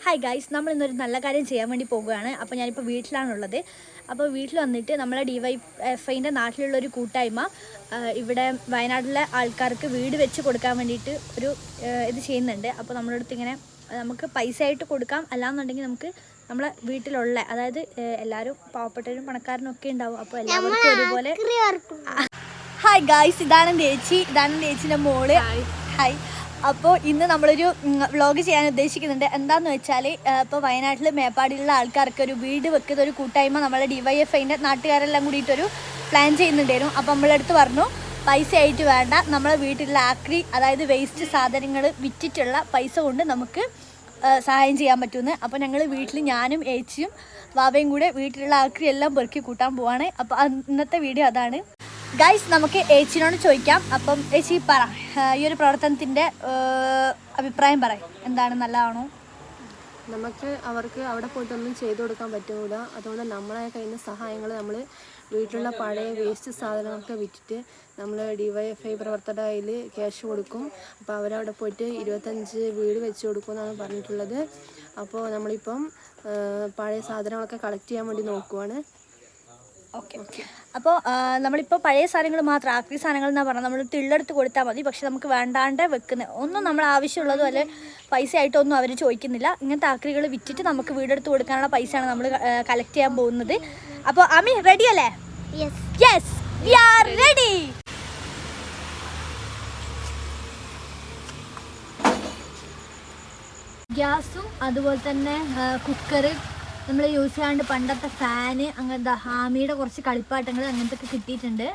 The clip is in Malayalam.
ഹായ് ഗൈസ്, നമ്മൾ ഇന്നൊരു നല്ല കാര്യം ചെയ്യാൻ വേണ്ടി പോകുകയാണ്. അപ്പോൾ ഞാനിപ്പോൾ വീട്ടിലാണുള്ളത്. അപ്പോൾ വീട്ടിൽ വന്നിട്ട് നമ്മളെ DYFIൻ്റെ നാട്ടിലുള്ളൊരു കൂട്ടായ്മ ഇവിടെ വയനാട്ടിലെ ആൾക്കാർക്ക് വീട് വെച്ച് കൊടുക്കാൻ വേണ്ടിയിട്ട് ഒരു ഇത് ചെയ്യുന്നുണ്ട്. അപ്പോൾ നമ്മുടെ അടുത്ത് ഇങ്ങനെ നമുക്ക് പൈസ ആയിട്ട് കൊടുക്കാം, അല്ലാന്നുണ്ടെങ്കിൽ നമുക്ക് നമ്മളെ വീട്ടിലുള്ള, അതായത് എല്ലാവരും പാവപ്പെട്ടവരും പണക്കാരനും ഒക്കെ ഉണ്ടാവും. അപ്പോൾ എല്ലാവർക്കും ഒരുപോലെ. ഹായ് ഗൈസ്, ഇതാണ് ചേച്ചിൻ്റെ മോള്. ഹായ്. അപ്പോൾ ഇന്ന് നമ്മളൊരു വ്ളോഗ് ചെയ്യാൻ ഉദ്ദേശിക്കുന്നുണ്ട്. എന്താണെന്ന് വെച്ചാൽ ഇപ്പോൾ വയനാട്ടിൽ മേപ്പാടിയിലുള്ള ആൾക്കാർക്ക് ഒരു വീട് വെക്കുന്ന ഒരു കൂട്ടായ്മ നമ്മളെ DYFIൻ്റെ നാട്ടുകാരെല്ലാം കൂടിയിട്ടൊരു പ്ലാൻ ചെയ്യുന്നുണ്ടായിരുന്നു. അപ്പോൾ നമ്മളടുത്ത് പറഞ്ഞു പൈസ ആയിട്ട് വേണ്ട, നമ്മളെ വീട്ടിലുള്ള ആക്രി, അതായത് വേസ്റ്റ് സാധനങ്ങൾ വിറ്റിട്ടുള്ള പൈസ കൊണ്ട് നമുക്ക് സഹായം ചെയ്യാൻ പറ്റുമെന്ന്. അപ്പോൾ ഞങ്ങൾ വീട്ടിൽ ഞാനും ഏച്ചിയും വാവയും കൂടെ വീട്ടിലുള്ള ആക്രി എല്ലാം പെറുക്കി കൂട്ടാൻ പോവാണ്. അപ്പോൾ ഇന്നത്തെ വീഡിയോ അതാണ്. ഗൈസ്, നമുക്ക് ഏച്ചിനോട് ചോദിക്കാം. അപ്പം ഏച്ചി പറ, ഈ ഒരു പ്രവർത്തനത്തിൻ്റെ അഭിപ്രായം പറ, എന്താണ്, നല്ലതാണോ? നമുക്ക് അവർക്ക് അവിടെ പോയിട്ടൊന്നും ചെയ്തു കൊടുക്കാൻ പറ്റില്ല. അതുകൊണ്ട് നമ്മളെ കയ്യിൽ നിന്ന് സഹായങ്ങൾ നമ്മൾ വീട്ടിലുള്ള പഴയ വേസ്റ്റ് സാധനങ്ങളൊക്കെ വിറ്റിട്ട് നമ്മൾ DYFI പ്രവർത്തകരുടെ കയ്യിൽ ക്യാഷ് കൊടുക്കും. അപ്പോൾ അവരവിടെ പോയിട്ട് 25 വീട് വെച്ച് കൊടുക്കുമെന്നാണ് പറഞ്ഞിട്ടുള്ളത്. അപ്പോൾ നമ്മളിപ്പം പഴയ സാധനങ്ങളൊക്കെ കളക്ട് ചെയ്യാൻ വേണ്ടി നോക്കുവാണ്. ഓക്കെ. അപ്പോൾ നമ്മളിപ്പോൾ പഴയ സാധനങ്ങൾ മാത്രം, ആക്രി സാധനങ്ങൾ എന്നാണ് പറഞ്ഞാൽ നമ്മൾ തിള്ളെടുത്ത് കൊടുത്താൽ മതി. പക്ഷെ നമുക്ക് വേണ്ടാണ്ട് വെക്കുന്ന ഒന്നും നമ്മൾ ആവശ്യമുള്ളതും അല്ലെ പൈസ ആയിട്ടൊന്നും അവർ ചോദിക്കുന്നില്ല. ഇങ്ങനത്തെ ആക്രികൾ വിറ്റിട്ട് നമുക്ക് വീടെടുത്ത് കൊടുക്കാനുള്ള പൈസയാണ് നമ്മൾ കളക്ട് ചെയ്യാൻ പോകുന്നത്. അപ്പോൾ അമി റെഡി അല്ലേ? Yes, we are ready. ഗ്യാസും അതുപോലെ തന്നെ കുക്കറ് നമ്മൾ യൂസ് ചെയ്യാണ്ട് പണ്ടത്തെ ഫാന്, അങ്ങനത്തെ ഹാമിയുടെ കുറച്ച് കളിപ്പാട്ടങ്ങൾ അങ്ങനത്തെ ഒക്കെ കിട്ടിയിട്ടുണ്ട്.